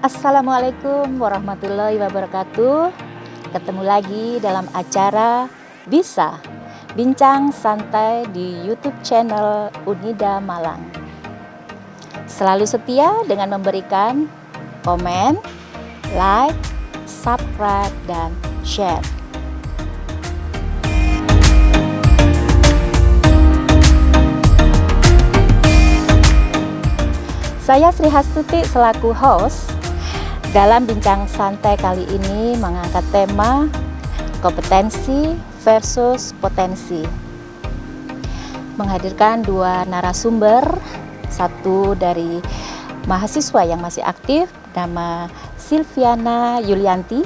Assalamualaikum warahmatullahi wabarakatuh. Ketemu lagi dalam acara Bisa Bincang Santai di YouTube channel Unida Malang. Selalu setia dengan memberikan komen, like, subscribe, dan share. Saya Sri Hastuti selaku host. Dalam bincang santai kali ini mengangkat tema kompetensi versus potensi. Menghadirkan dua narasumber, satu dari mahasiswa yang masih aktif, nama Silviana Yulianti,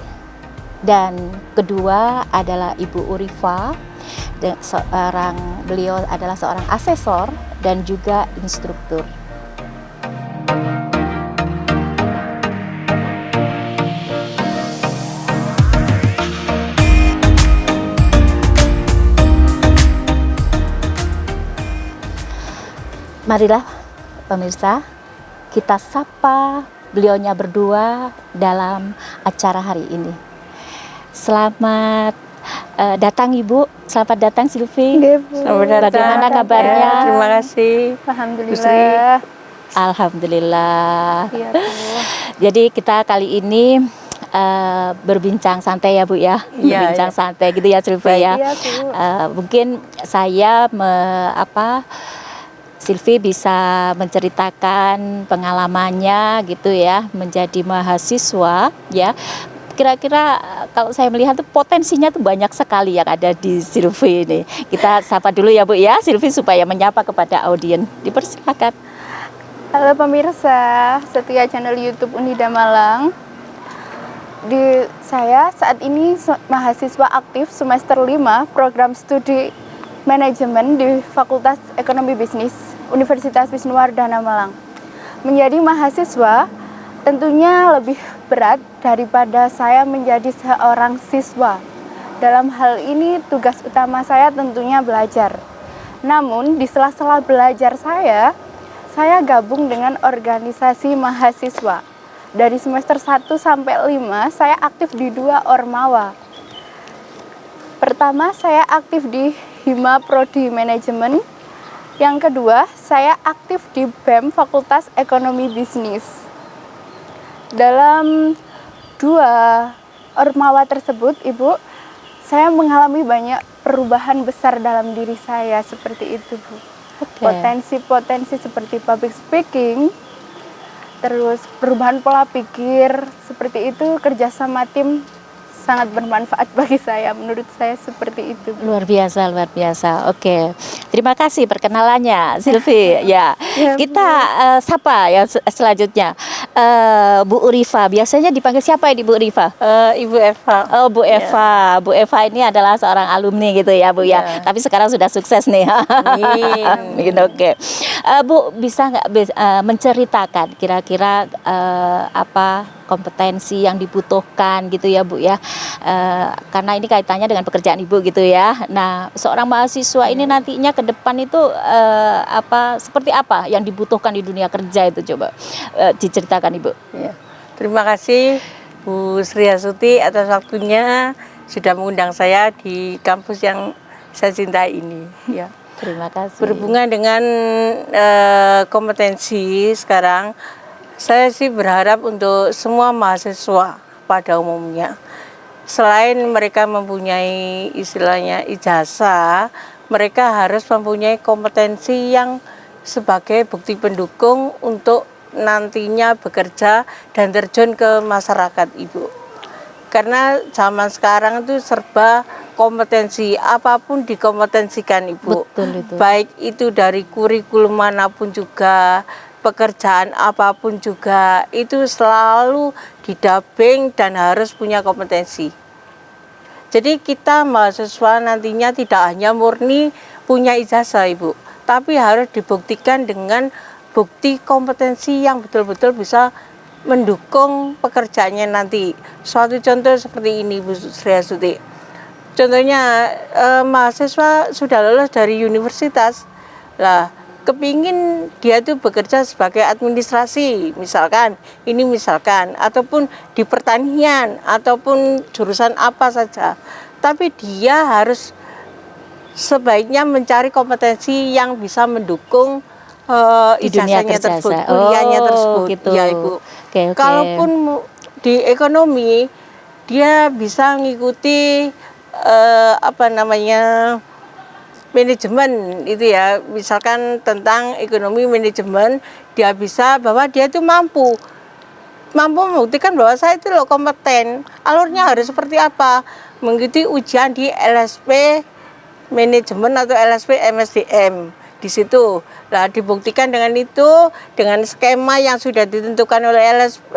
dan kedua adalah Ibu Urifa, beliau adalah seorang asesor dan juga instruktur. Marilah pemirsa, kita sapa beliaunya berdua dalam acara hari ini. Selamat datang Ibu, selamat datang Silvi. Selamat datang. Bagaimana kabarnya? Ya, terima kasih. Alhamdulillah. Alhamdulillah. Iya, Bu. Jadi kita kali ini berbincang santai ya Bu ya, Iya, berbincang iya. santai gitu ya Silvi ya. Iya, Bu. Mungkin saya Silvi bisa menceritakan pengalamannya gitu ya, menjadi mahasiswa ya. Kira-kira kalau saya melihat tuh potensinya tuh banyak sekali yang ada di Silvi ini. Kita sapa dulu ya Bu ya, Silvi supaya menyapa kepada audiens. Dipersilakan. Halo pemirsa, setia channel YouTube Unida Malang. Saya saat ini mahasiswa aktif semester 5 program studi manajemen di Fakultas Ekonomi Bisnis Universitas Wisnuwardana Malang. Menjadi mahasiswa tentunya lebih berat daripada saya menjadi seorang siswa. Dalam hal ini tugas utama saya tentunya belajar. Namun di sela-sela belajar saya gabung dengan organisasi mahasiswa. Dari semester 1 sampai 5 saya aktif di 2 ormawa. Pertama saya aktif di Hima Prodi Manajemen. Yang kedua, saya aktif di BEM Fakultas Ekonomi Bisnis. Dalam 2 ormawa tersebut, Ibu, saya mengalami banyak perubahan besar dalam diri saya seperti itu, Bu. Potensi-potensi seperti public speaking, terus perubahan pola pikir, seperti itu, kerjasama tim sangat bermanfaat bagi saya, menurut saya seperti itu. Luar biasa, luar biasa. Oke, terima kasih perkenalannya, Silvi. Ya, kita sapa ya selanjutnya. Bu Urifa, biasanya dipanggil siapa ini Bu Urifa? Ibu Eva. Oh, Bu Eva. Bu Eva ini adalah seorang alumni gitu ya, Bu ya. Ya. Tapi sekarang sudah sukses nih. Amin. Oke. Bu, bisa nggak menceritakan kira-kira apa kompetensi yang dibutuhkan gitu ya Bu ya, karena ini kaitannya dengan pekerjaan Ibu gitu ya. Nah, seorang mahasiswa ini nantinya ke depan itu seperti apa yang dibutuhkan di dunia kerja itu, coba diceritakan Ibu. Ya. Terima kasih Bu Sri Hastuti atas waktunya sudah mengundang saya di kampus yang saya cintai ini. Ya. Terima kasih. Berhubungan dengan kompetensi sekarang, saya sih berharap untuk semua mahasiswa pada umumnya, selain mereka mempunyai istilahnya ijazah, mereka harus mempunyai kompetensi yang sebagai bukti pendukung untuk nantinya bekerja dan terjun ke masyarakat, Ibu. Karena zaman sekarang itu serba kompetensi, apapun dikompetensikan, Ibu. Betul itu. Baik itu dari kurikulum manapun juga, pekerjaan apapun juga, itu selalu didamping dan harus punya kompetensi. Jadi kita mahasiswa nantinya tidak hanya murni punya ijazah, Ibu, tapi harus dibuktikan dengan bukti kompetensi yang betul-betul bisa mendukung pekerjaannya nanti. Suatu contoh seperti ini, Bu Sri Hastuti. Contohnya mahasiswa sudah lulus dari universitas. Lah, kepingin dia tuh bekerja sebagai administrasi misalkan, ataupun di pertanian ataupun jurusan apa saja, tapi dia harus sebaiknya mencari kompetensi yang bisa mendukung Di dunia ijazahnya kerja. tersebut, kuliahnya tersebut. Gitu. Ya Ibu. Oke. Kalaupun di ekonomi dia bisa mengikuti manajemen itu ya, misalkan tentang ekonomi manajemen, dia bisa bahwa dia itu mampu membuktikan bahwa saya itu loh kompeten. Alurnya harus seperti apa? Mengikuti ujian di LSP manajemen atau LSP MSDM di situ. Nah, dibuktikan dengan itu, dengan skema yang sudah ditentukan oleh LSP,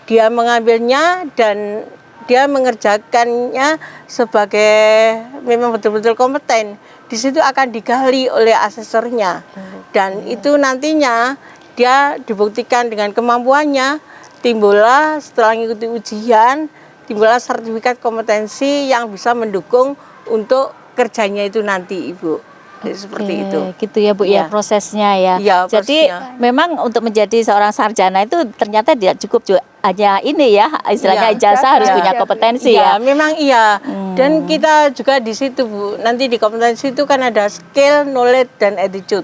dia mengambilnya dan dia mengerjakannya sebagai memang betul-betul kompeten. Di situ akan digali oleh asesornya, dan itu nantinya dia dibuktikan dengan kemampuannya, timbullah setelah mengikuti ujian, timbullah sertifikat kompetensi yang bisa mendukung untuk kerjanya itu nanti, Ibu. Jadi seperti itu. Gitu ya Bu ya, Ya. prosesnya ya. Ya, Jadi prosesnya. memang untuk menjadi seorang sarjana itu ternyata tidak cukup hanya ini ya, istilahnya Ya. ijazah harus Ya. punya kompetensi Iya, ya. memang iya. Dan kita juga di situ, Bu. Nanti di kompetensi itu kan ada skill, knowledge, dan attitude.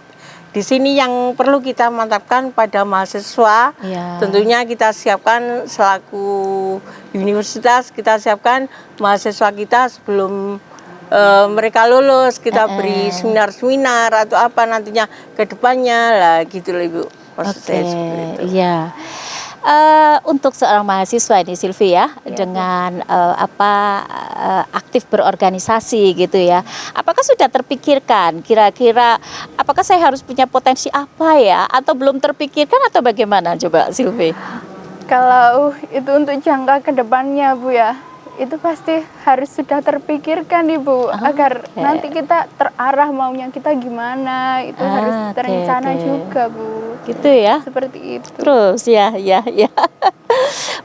Di sini yang perlu kita mantapkan pada mahasiswa. Iya. Tentunya kita siapkan selaku universitas, kita siapkan mahasiswa kita sebelum mereka lulus, kita beri seminar-seminar atau apa nantinya ke depannya lah gitu loh Ibu. Maksud saya seperti itu. Iya. Untuk seorang mahasiswa ini Silvi ya, dengan aktif berorganisasi gitu ya. Apakah sudah terpikirkan kira-kira apakah saya harus punya potensi apa ya, atau belum terpikirkan atau bagaimana coba Silvi? Kalau itu untuk jangka ke depannya Bu ya, itu pasti harus sudah terpikirkan Ibu, agar nanti kita terarah maunya kita gimana, itu harus terencana juga Bu. Gitu ya. Seperti itu. Terus ya.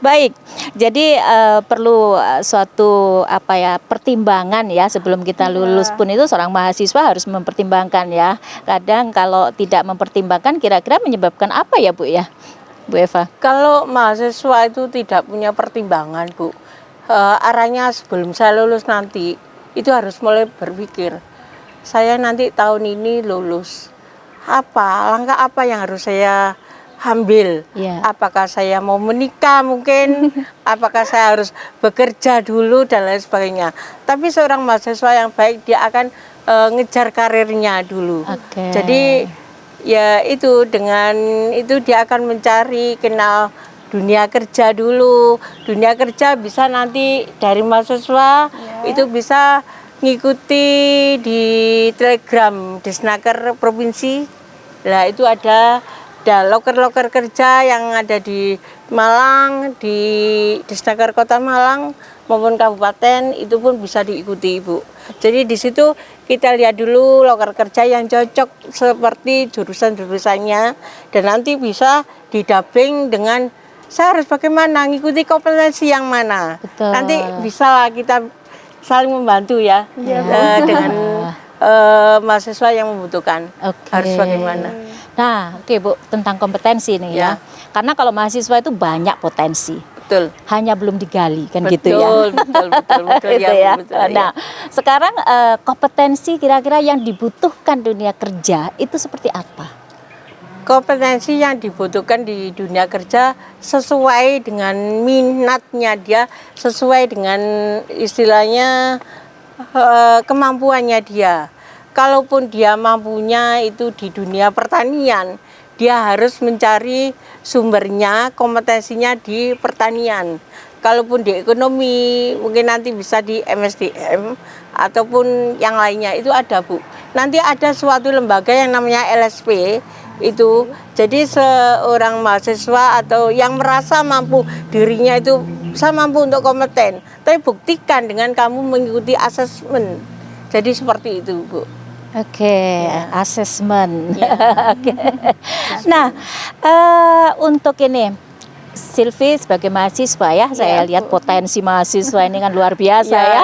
Baik, jadi perlu suatu pertimbangan ya sebelum kita lulus pun itu seorang mahasiswa harus mempertimbangkan ya. Kadang kalau tidak mempertimbangkan kira-kira menyebabkan apa ya Bu ya, Bu Eva? Kalau mahasiswa itu tidak punya pertimbangan Bu, arahnya sebelum saya lulus nanti itu harus mulai berpikir, saya nanti tahun ini lulus, langkah apa yang harus saya ambil? Ya. Apakah saya mau menikah mungkin, apakah saya harus bekerja dulu dan lain sebagainya. Tapi seorang mahasiswa yang baik dia akan ngejar karirnya dulu. Oke. Jadi ya itu, dengan itu dia akan mencari kenal dunia kerja dulu. Dunia kerja bisa nanti dari mahasiswa itu bisa ngikuti di Telegram Disnaker provinsi. Lah itu ada loker-loker kerja yang ada di Malang, di Disnaker Kota Malang maupun kabupaten, itu pun bisa diikuti Ibu. Jadi di situ kita lihat dulu loker kerja yang cocok seperti jurusan-jurusannya, dan nanti bisa didubbing dengan saya harus bagaimana, ngikuti kompetensi yang mana. Betul. Nanti bisa lah kita saling membantu ya, dengan mahasiswa yang membutuhkan. Oke. Harus bagaimana. Nah, oke Bu, tentang kompetensi nih ya. Karena kalau mahasiswa itu banyak potensi. Betul. Hanya belum digali kan Betul, gitu ya. betul Gitu ya. betul, Nah, sekarang kompetensi kira-kira yang dibutuhkan dunia kerja itu seperti apa? Kompetensi yang dibutuhkan di dunia kerja sesuai dengan minatnya dia, sesuai dengan istilahnya kemampuannya dia. Kalaupun dia mampunya itu di dunia pertanian, dia harus mencari sumbernya, kompetensinya di pertanian. Kalaupun di ekonomi, mungkin nanti bisa di MSDM ataupun yang lainnya, itu ada Bu. Nanti ada suatu lembaga yang namanya LSP itu. Jadi seorang mahasiswa atau yang merasa mampu dirinya itu, saya mampu untuk kompeten, tapi buktikan dengan kamu mengikuti asesmen. Jadi seperti itu Bu. Oke, asesmen. Oke. Nah, untuk ini Silvi sebagai mahasiswa ya, saya lihat potensi mahasiswa ini kan luar biasa ya.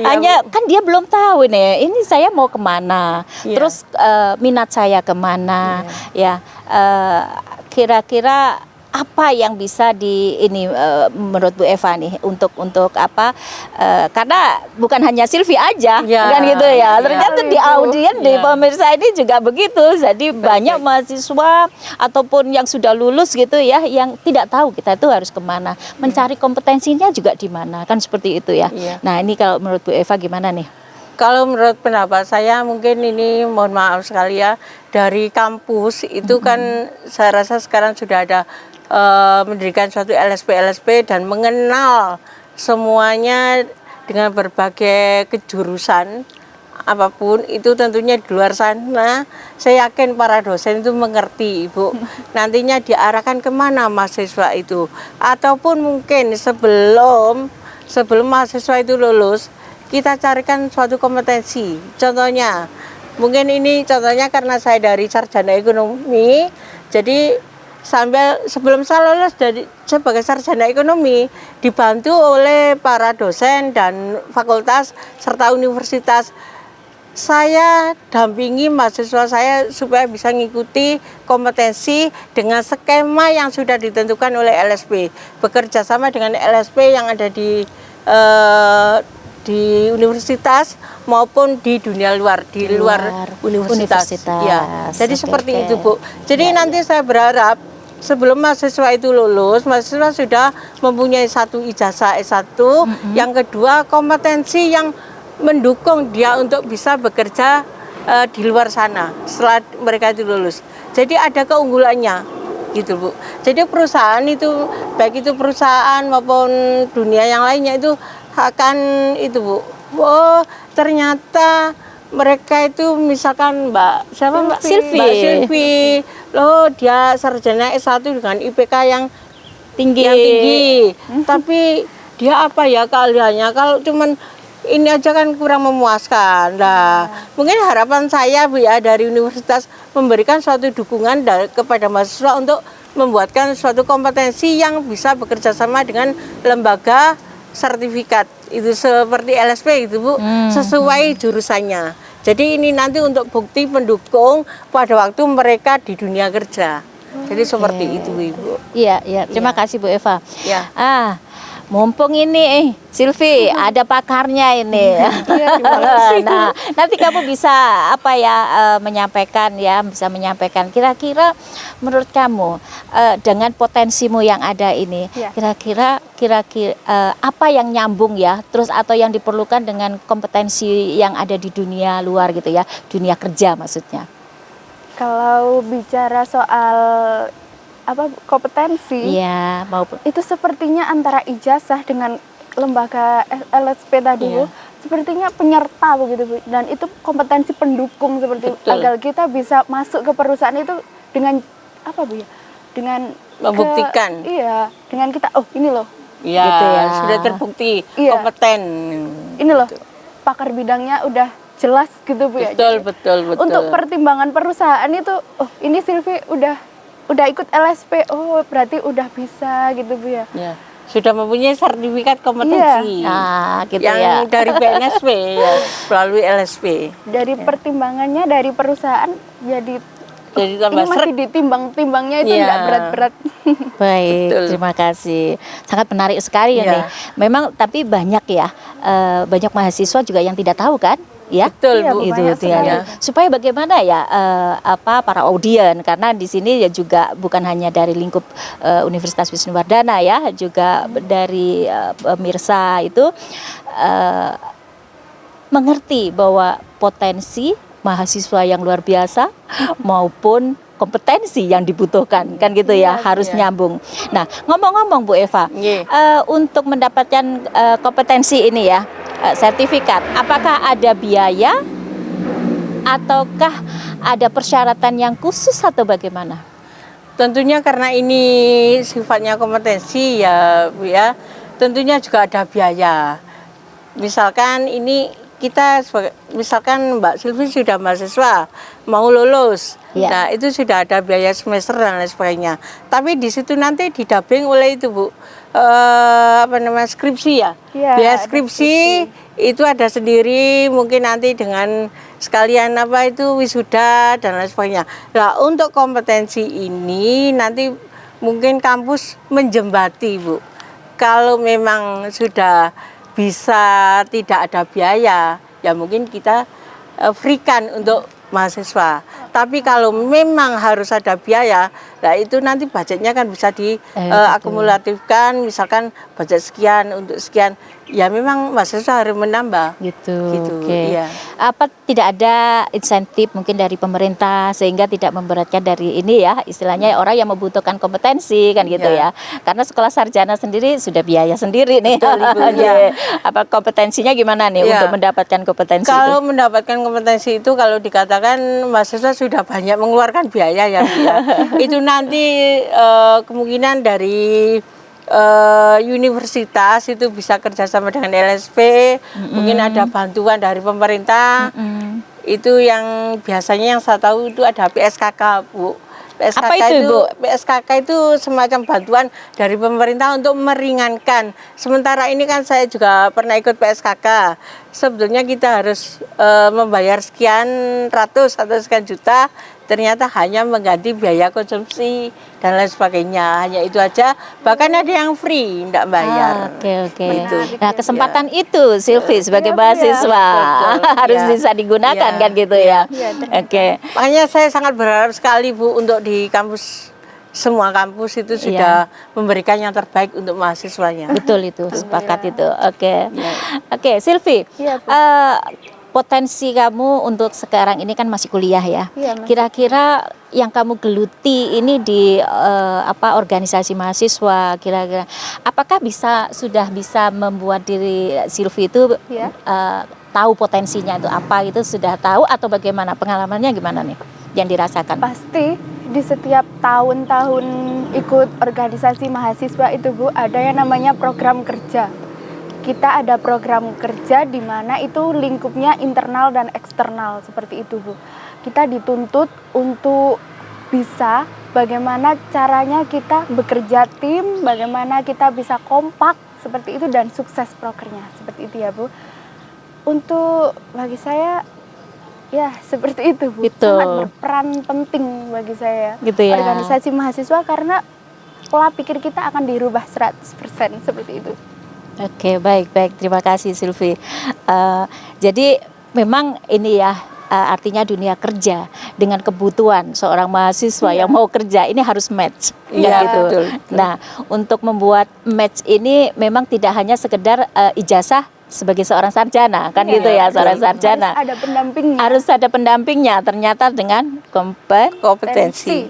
Hanya kan dia belum tahu nih, ini saya mau kemana, terus minat saya kemana, ya. Kira-kira apa yang bisa menurut Bu Eva nih untuk apa? Karena bukan hanya Silvi aja, kan gitu ya. Ternyata di audien di pemirsa ini juga begitu. Jadi banyak mahasiswa ataupun yang sudah lulus gitu ya, yang tidak tahu kita itu harus kemana, mencari kompetensinya juga di mana, kan seperti itu ya. Nah ini kalau menurut Bu Eva gimana nih? Kalau menurut pendapat saya mungkin ini mohon maaf sekali ya, dari kampus itu kan saya rasa sekarang sudah ada mendirikan suatu LSP dan mengenal semuanya dengan berbagai kejurusan apapun itu, tentunya di luar sana saya yakin para dosen itu mengerti Ibu nantinya diarahkan kemana mahasiswa itu, ataupun mungkin sebelum mahasiswa itu lulus kita carikan suatu kompetensi. Contohnya mungkin ini contohnya karena saya dari sarjana ekonomi, jadi sebelum saya lulus sebagai sarjana ekonomi dibantu oleh para dosen dan fakultas serta universitas, saya dampingi mahasiswa saya supaya bisa mengikuti kompetensi dengan skema yang sudah ditentukan oleh LSP, bekerja sama dengan LSP yang ada di universitas maupun di dunia luar, di luar universitas. Ya, jadi seperti itu Bu. Jadi nanti saya berharap sebelum mahasiswa itu lulus, mahasiswa sudah mempunyai satu ijazah S1, yang kedua kompetensi yang mendukung dia untuk bisa bekerja di luar sana setelah mereka itu lulus. Jadi ada keunggulannya gitu Bu. Jadi perusahaan itu, baik itu perusahaan maupun dunia yang lainnya itu akan itu Bu. Oh ternyata mereka itu misalkan Mbak Silvi, loh dia sarjana S1 dengan IPK yang tinggi. Tapi dia apa ya keahliannya, kalau cuman ini aja kan kurang memuaskan. Nah, mungkin harapan saya Bu ya dari universitas memberikan suatu dukungan kepada mahasiswa untuk membuatkan suatu kompetensi yang bisa bekerja sama dengan lembaga sertifikat itu seperti LSP itu Bu, sesuai jurusannya. Jadi ini nanti untuk bukti pendukung pada waktu mereka di dunia kerja. Jadi seperti itu Ibu. Iya. Terima kasih Bu Eva. Ya. Mumpung ini Silvi ada pakarnya ini. Nah, nanti kamu bisa menyampaikan kira-kira menurut kamu dengan potensimu yang ada ini, kira-kira apa yang nyambung ya, terus atau yang diperlukan dengan kompetensi yang ada di dunia luar gitu ya, dunia kerja maksudnya. Kalau bicara soal kompetensi, maupun itu sepertinya antara ijazah dengan lembaga LSP tadi Bu, sepertinya penyerta begitu Bu, dan itu kompetensi pendukung seperti agar kita bisa masuk ke perusahaan itu dengan Bu ya, dengan membuktikan. Dengan kita ini loh. Gitu ya, sudah terbukti kompeten. Ini loh pakar bidangnya udah jelas gitu Bu ya. Betul. Untuk pertimbangan perusahaan itu, ini Silvi udah ikut LSP, berarti udah bisa gitu Bu ya. Sudah mempunyai sertifikat kompetensi yang dari BNSP ya, melalui LSP. Dari pertimbangannya dari perusahaan jadi tambah ini masih ditimbang-timbangnya itu nggak berat-berat. Baik, terima kasih. Sangat menarik sekali ini. Memang tapi banyak banyak mahasiswa juga yang tidak tahu kan? Ya, betul Bu. Itu ya. Supaya bagaimana ya para audien, karena di sini ya juga bukan hanya dari lingkup Universitas Wisnuwardana ya, juga dari pemirsa itu mengerti bahwa potensi mahasiswa yang luar biasa maupun kompetensi yang dibutuhkan kan gitu ya, harus nyambung. Nah, ngomong-ngomong Bu Eva, untuk mendapatkan kompetensi ini ya, sertifikat, apakah ada biaya ataukah ada persyaratan yang khusus atau bagaimana? Tentunya karena ini sifatnya kompetensi ya Bu ya, tentunya juga ada biaya. Misalkan ini kita misalkan Mbak Silvi sudah mahasiswa mau lulus, nah itu sudah ada biaya semester dan lain sebagainya. Tapi di situ nanti didamping oleh itu Bu, skripsi ya. Biaya skripsi itu ada sendiri, mungkin nanti dengan sekalian wisuda dan lain sebagainya. Nah untuk kompetensi ini nanti mungkin kampus menjembati Bu. Kalau memang sudah bisa tidak ada biaya, ya mungkin kita free-kan untuk mahasiswa. Tapi kalau memang harus ada biaya, nah itu nanti budgetnya kan bisa diakumulatifkan, misalkan budget sekian untuk sekian. Ya memang mahasiswa harus menambah. Gitu. Oke. Iya. Apa tidak ada insentif mungkin dari pemerintah sehingga tidak memberatkan dari ini ya, istilahnya orang yang membutuhkan kompetensi kan gitu ya. Karena sekolah sarjana sendiri sudah biaya sendiri nih. Betul, Ibu, ya. Apa kompetensinya gimana nih untuk mendapatkan kompetensi kalau itu? mendapatkan kompetensi itu kalau dikatakan mahasiswa sudah banyak mengeluarkan biaya ya Bu ya. Itu nanti kemungkinan dari universitas itu bisa kerjasama dengan LSP, mungkin ada bantuan dari pemerintah. Itu yang biasanya yang saya tahu itu ada PSKK Bu. PSKK Apa itu, Bu? PSKK itu semacam bantuan dari pemerintah untuk meringankan. Sementara ini kan saya juga pernah ikut PSKK. Sebetulnya kita harus membayar sekian ratus atau sekian juta, ternyata hanya mengganti biaya konsumsi dan lain sebagainya. Hanya itu aja, bahkan ada yang free, tidak bayar. Oke. Gitu. Nah kesempatan itu Silvi sebagai mahasiswa harus bisa digunakan kan gitu ya. Oke. Makanya saya sangat berharap sekali Bu untuk di kampus, semua kampus itu sudah memberikan yang terbaik untuk mahasiswanya. Betul itu, sepakat itu. Oke, Silvi. Potensi kamu untuk sekarang ini kan masih kuliah ya. Kira-kira yang kamu geluti ini di organisasi mahasiswa, kira-kira apakah sudah bisa membuat diri Silvi itu tahu potensinya itu apa, itu sudah tahu atau bagaimana, pengalamannya gimana nih yang dirasakan? Pasti di setiap tahun-tahun ikut organisasi mahasiswa itu Bu, ada yang namanya program kerja. Kita ada program kerja di mana itu lingkupnya internal dan eksternal seperti itu Bu. Kita dituntut untuk bisa bagaimana caranya kita bekerja tim, bagaimana kita bisa kompak seperti itu dan sukses prokernya seperti itu ya Bu. Untuk bagi saya ya seperti itu Bu. Gitu. Sangat berperan penting bagi saya gitu ya. Organisasi mahasiswa karena pola pikir kita akan dirubah 100% seperti itu. Oke, baik. Terima kasih Silvi. Jadi memang ini ya, artinya dunia kerja dengan kebutuhan seorang mahasiswa yang mau kerja ini harus match. Gitu. Betul. Nah, untuk membuat match ini memang tidak hanya sekedar ijazah sebagai seorang sarjana, kan gitu ya, seorang sarjana. Harus ada pendampingnya. Harus ada pendampingnya, ternyata dengan kompetensi.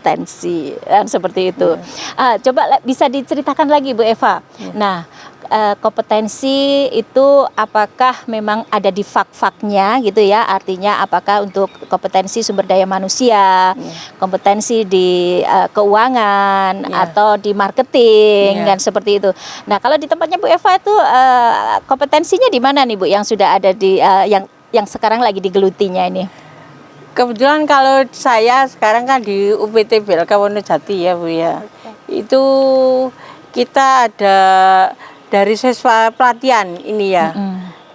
Seperti itu. Coba bisa diceritakan lagi Bu Eva. Nah, kompetensi itu apakah memang ada di fak-faknya gitu ya, artinya apakah untuk kompetensi sumber daya manusia, kompetensi di keuangan atau di marketing kan seperti itu. Nah kalau di tempatnya Bu Eva itu kompetensinya di mana nih Bu yang sudah ada di yang sekarang lagi digelutinya ini? Kebetulan kalau saya sekarang kan di UPT BLK Wonojati ya Bu ya. Itu kita ada dari siswa pelatihan ini ya.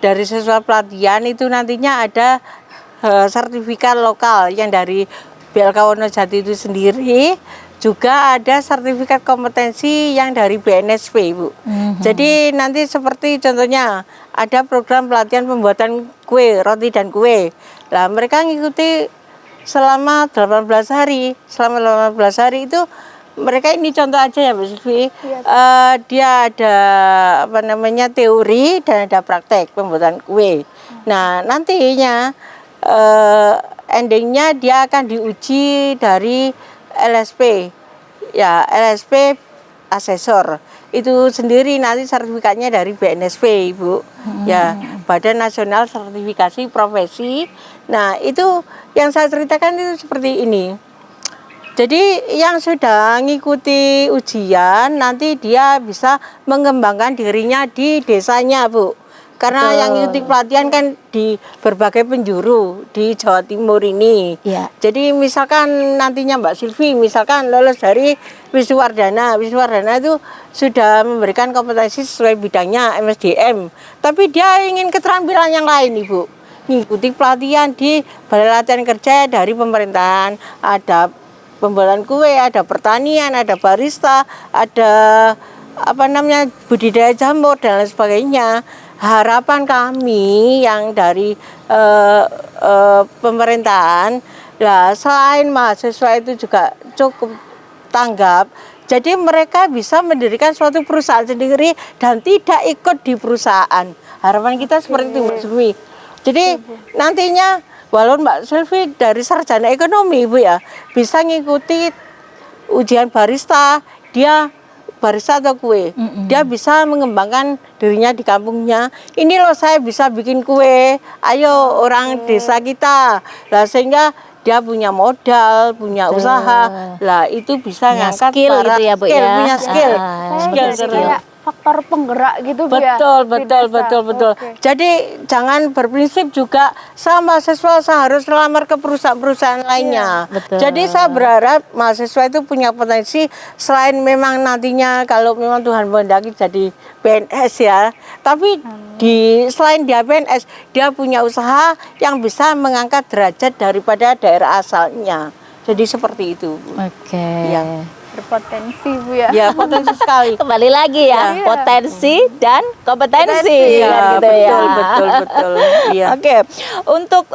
Dari siswa pelatihan itu nantinya ada sertifikat lokal yang dari BLK Wonojati itu sendiri, juga ada sertifikat kompetensi yang dari BNSP Bu. Jadi nanti seperti contohnya ada program pelatihan pembuatan kue, roti dan kue. Nah mereka ngikuti selama 18 hari. Selama 18 hari itu mereka ini contoh aja ya Bu Silvi, dia ada teori dan ada praktek pembuatan kue. Nah nantinya endingnya dia akan diuji dari LSP, ya LSP asesor. Itu sendiri nanti sertifikatnya dari BNSP Ibu, ya Badan Nasional Sertifikasi Profesi. Nah itu yang saya ceritakan itu seperti ini. Jadi yang sudah mengikuti ujian nanti dia bisa mengembangkan dirinya di desanya Bu. Karena Betul. yang ikuti pelatihan kan di berbagai penjuru di Jawa Timur ini. Iya. Jadi misalkan nantinya Mbak Silvi misalkan lolos dari Wisnuwardana. Wisnuwardana itu sudah memberikan kompetensi sesuai bidangnya MSDM. Tapi dia ingin keterampilan yang lain, Ibu. Mengikuti pelatihan di Balai Latihan Kerja dari pemerintahan. Ada pembuatan kue, ada pertanian, ada barista, ada budidaya jamur dan lain sebagainya. Harapan kami yang dari pemerintahan, lah selain mahasiswa itu juga cukup tanggap, jadi mereka bisa mendirikan suatu perusahaan sendiri dan tidak ikut di perusahaan. Harapan kita seperti itu, Mbak Silvi. Jadi nantinya walaupun Mbak Silvi dari sarjana ekonomi, Ibu ya, bisa ngikuti ujian barista, dia barista atau kue, dia bisa mengembangkan dirinya di kampungnya. Ini loh saya bisa bikin kue, ayo orang desa kita. Lah sehingga dia punya modal, punya usaha, lah itu bisa Punya ngangkat skill para gitu ya, Bu, skill, ya. punya skill, Saya jadi kayak faktor penggerak gitu Bu ya. di desa. Betul. Oke. Jadi jangan berprinsip juga sama mahasiswa harus melamar ke perusahaan-perusahaan lainnya. betul. Jadi saya berharap mahasiswa itu punya potensi selain memang nantinya kalau memang Tuhan menghendaki jadi PNS ya. Tapi selain dia PNS, dia punya usaha yang bisa mengangkat derajat daripada daerah asalnya. Jadi seperti itu. Oke. Iya. Berpotensi Bu ya. Ya, potensi sekali. Kembali lagi ya, Iya. potensi dan kompetensi Iya, kan gitu ya. betul. Iya. Oke, untuk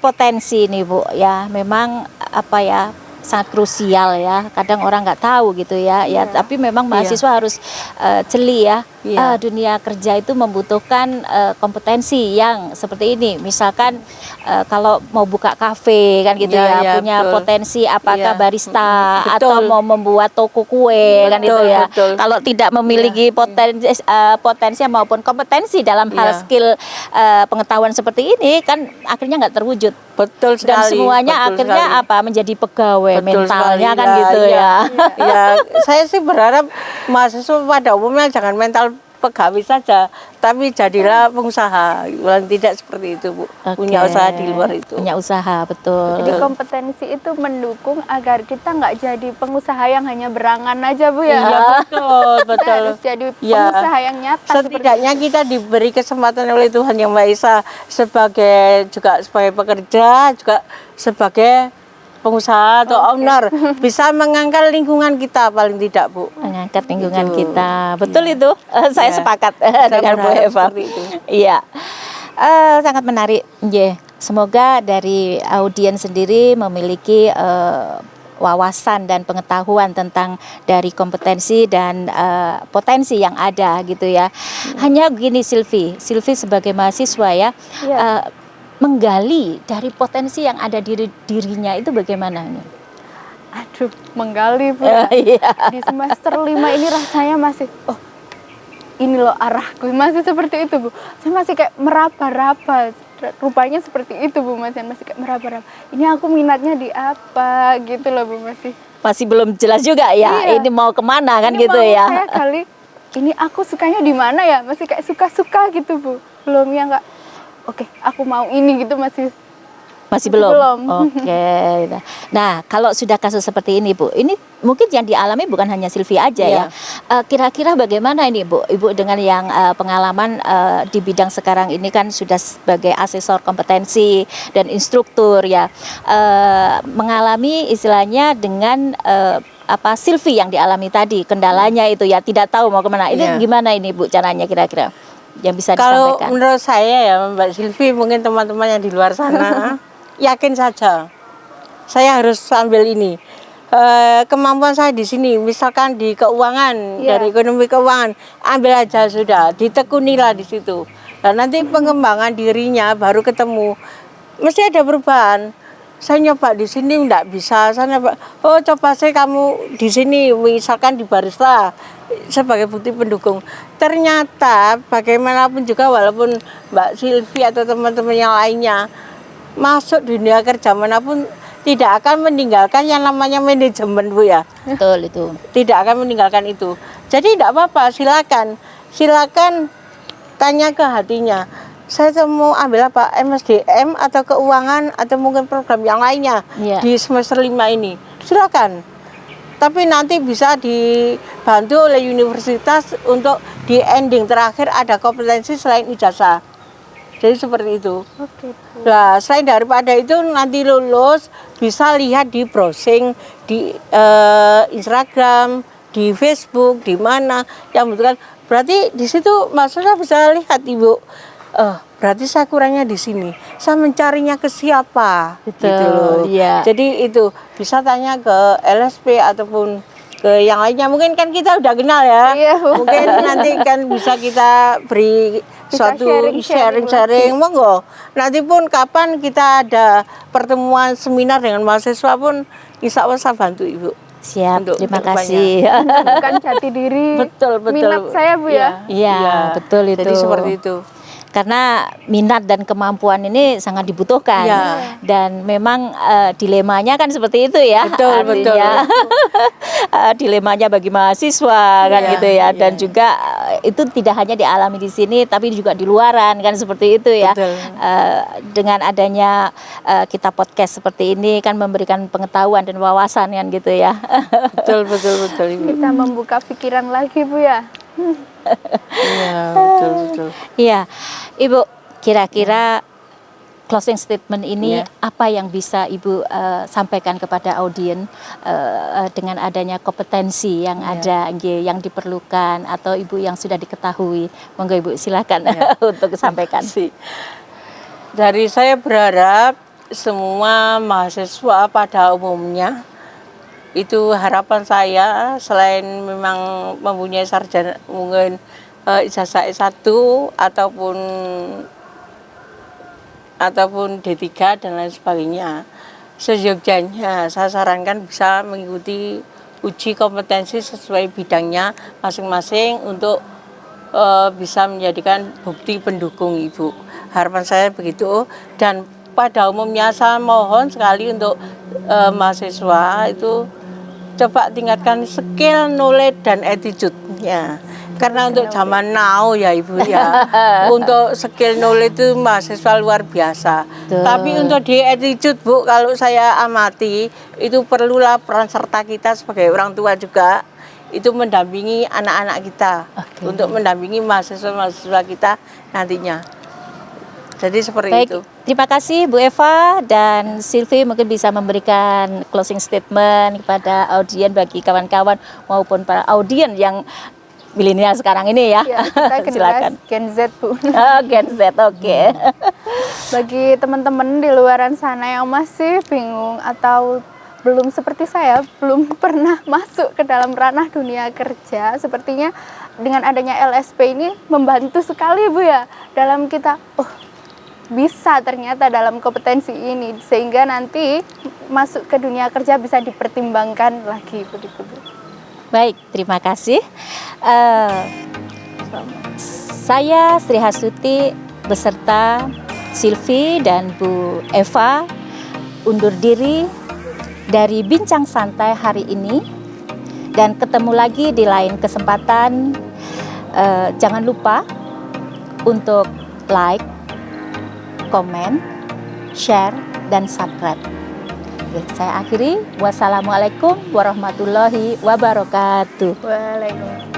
potensi nih Bu ya, memang apa ya, sangat krusial ya. Kadang orang nggak tahu gitu ya. Ya, tapi memang mahasiswa harus jeli ya. Iya. Dunia kerja itu membutuhkan kompetensi yang seperti ini. Misalkan kalau mau buka kafe kan gitu Iya, ya, iya, punya betul. potensi apakah Iya. barista Betul. atau mau membuat toko kue kan Betul, gitu ya. betul. Kalau tidak memiliki potensi maupun kompetensi dalam hal Iya. skill pengetahuan seperti ini kan akhirnya nggak terwujud. Betul sekali. Dan semuanya betul akhirnya sekali. apa, menjadi pegawai Betul mentalnya sekali. kan Lah, gitu iya. ya. Ya, saya sih berharap mahasiswa pada umumnya jangan mental pegawai saja, tapi jadilah pengusaha. Paling tidak seperti itu, Bu. Punya Oke. usaha di luar itu. Punya usaha, betul. Jadi kompetensi itu mendukung agar kita nggak jadi pengusaha yang hanya berangan aja Bu ya. Iya, betul, Kita betul. harus jadi Iya. pengusaha yang nyata seperti Setidaknya kita diberi kesempatan oleh Tuhan Yang Maha Esa sebagai pekerja, juga sebagai pengusaha atau owner, bisa mengangkat lingkungan kita paling tidak, Bu. Mengangkat lingkungan Betul. kita. Betul itu. Saya Iya. sepakat Saya dengan Bu berharap Eva. seperti itu. Iya. Sangat menarik. Nggih. Semoga dari audiens sendiri memiliki wawasan dan pengetahuan tentang dari kompetensi dan potensi yang ada gitu ya. Hanya begini Silvi sebagai mahasiswa ya, Iya. menggali dari potensi yang ada di dirinya itu bagaimana nih? Aduh, menggali Bu ya. Iya. Di semester 5 ini rasanya masih ini loh arahku, masih seperti itu Bu. Saya masih kayak meraba-raba, rupanya seperti itu Bu, masih kayak meraba-raba. Ini aku minatnya di apa gitu loh Bu, Masih belum jelas juga ya. Iya. Ini mau kemana kan Ini gitu mau ya. Saya kali ini aku sukanya di mana ya, masih kayak suka-suka gitu Bu. Belum yang nggak oke, aku mau ini gitu masih Belum. belum. Oke. Nah, kalau sudah kasus seperti ini, Bu, ini mungkin yang dialami bukan hanya Silvi aja ya. Kira-kira bagaimana ini, Bu? Ibu dengan yang pengalaman di bidang sekarang ini kan sudah sebagai asesor kompetensi dan instruktur ya, mengalami istilahnya dengan Silvi yang dialami tadi, kendalanya itu ya tidak tahu mau kemana. Ini Iya. gimana ini, Bu, caranya kira-kira yang bisa Kalau disampaikan? menurut saya ya Mbak Silvi, mungkin teman-teman yang di luar sana yakin saja saya harus ambil ini. Kemampuan saya di sini, misalkan di keuangan, Iya. dari ekonomi keuangan, ambil aja sudah, ditekunilah di situ. Dan nanti pengembangan dirinya baru ketemu, mesti ada perubahan. Saya nyoba di sini enggak bisa, saya nyoba, oh coba saya kamu di sini, misalkan di barista sebagai bukti pendukung. Ternyata bagaimanapun juga walaupun Mbak Silvi atau teman-teman yang lainnya masuk dunia kerja manapun tidak akan meninggalkan yang namanya manajemen Bu ya. Betul itu. Tidak akan meninggalkan itu. Jadi tidak apa-apa, silakan tanya ke hatinya, saya mau ambil apa, MSDM atau keuangan atau mungkin program yang lainnya Iya. di semester 5 ini, silakan. Tapi nanti bisa dibantu oleh universitas untuk di ending terakhir ada kompetensi selain ijazah. Jadi seperti itu. Oke, Bu. Nah, selain daripada itu nanti lulus bisa lihat di browsing di Instagram, di Facebook, di mana yang membutuhkan. Berarti di situ maksudnya bisa lihat Ibu. Berarti saya kurangnya di sini. Saya mencarinya ke siapa? Betul, Gitu loh. iya. Jadi itu bisa tanya ke LSP ataupun ke yang lainnya. Mungkin kan kita udah kenal ya. Iya, Bu. Mungkin nanti kan bisa kita beri Bisa suatu sharing-sharing sharing-sharing, monggo. Nanti pun kapan kita ada pertemuan seminar dengan mahasiswa pun, insya Allah saya bantu Ibu. Siap, Untuk terima kedepannya. kasih. Bukan jati diri Betul, betul. minat saya, Bu, ya. Iya, betul itu. Jadi seperti itu. Karena minat dan kemampuan ini sangat dibutuhkan. Iya. Dan memang dilemanya kan seperti itu ya. Betul, betul. Dilemanya bagi mahasiswa kan Iya, gitu ya. Dan iya. juga itu tidak hanya dialami di sini tapi juga di luaran kan seperti itu ya. Betul. Dengan adanya kita podcast seperti ini kan memberikan pengetahuan dan wawasan kan gitu ya. Betul, betul, betul Ibu. Kita membuka pikiran lagi, Bu, ya. Iya, betul, betul. Iya, Ibu, kira-kira closing statement ini Iya. apa yang bisa Ibu sampaikan kepada audien dengan adanya kompetensi yang ada, nggih, yang diperlukan atau Ibu yang sudah diketahui? Monggo Ibu silakan untuk sampaikan. Sih. Dari saya berharap semua mahasiswa pada umumnya itu harapan saya selain memang mempunyai sarjana mungkin ijazah S1 ataupun D3 dan lain sebagainya. Seyogyanya saya sarankan bisa mengikuti uji kompetensi sesuai bidangnya masing-masing untuk bisa menjadikan bukti pendukung Ibu. Harapan saya begitu, dan pada umumnya saya mohon sekali untuk mahasiswa itu coba tingkatkan skill, knowledge, dan attitude-nya. Karena untuk zaman now ya Ibu ya, untuk skill knowledge itu mahasiswa luar biasa. Betul. Tapi untuk di attitude Bu, kalau saya amati itu perlulah peran serta kita sebagai orang tua juga, itu mendampingi anak-anak kita, Oke. untuk mendampingi mahasiswa-mahasiswa kita nantinya. Jadi seperti Baik, itu. terima kasih Bu Eva dan Silvi, mungkin bisa memberikan closing statement kepada audien bagi kawan-kawan maupun para audien yang milenial sekarang ini ya. Ya, kita Silakan. generasi Gen Z, Bu. Oh, Gen Z, oke. Bagi teman-teman di luaran sana yang masih bingung atau belum seperti saya, belum pernah masuk ke dalam ranah dunia kerja, sepertinya dengan adanya LSP ini membantu sekali, Bu, ya, dalam kita, bisa ternyata dalam kompetensi ini, sehingga nanti masuk ke dunia kerja bisa dipertimbangkan lagi, begitu, Bu. Baik, terima kasih. Saya Sri Hasuti beserta Silvi dan Bu Eva undur diri dari Bincang Santai hari ini, dan ketemu lagi di lain kesempatan. Jangan lupa untuk like, komen, share, dan subscribe. Oke, saya akhiri. Wassalamualaikum warahmatullahi wabarakatuh. Waalaikumsalam.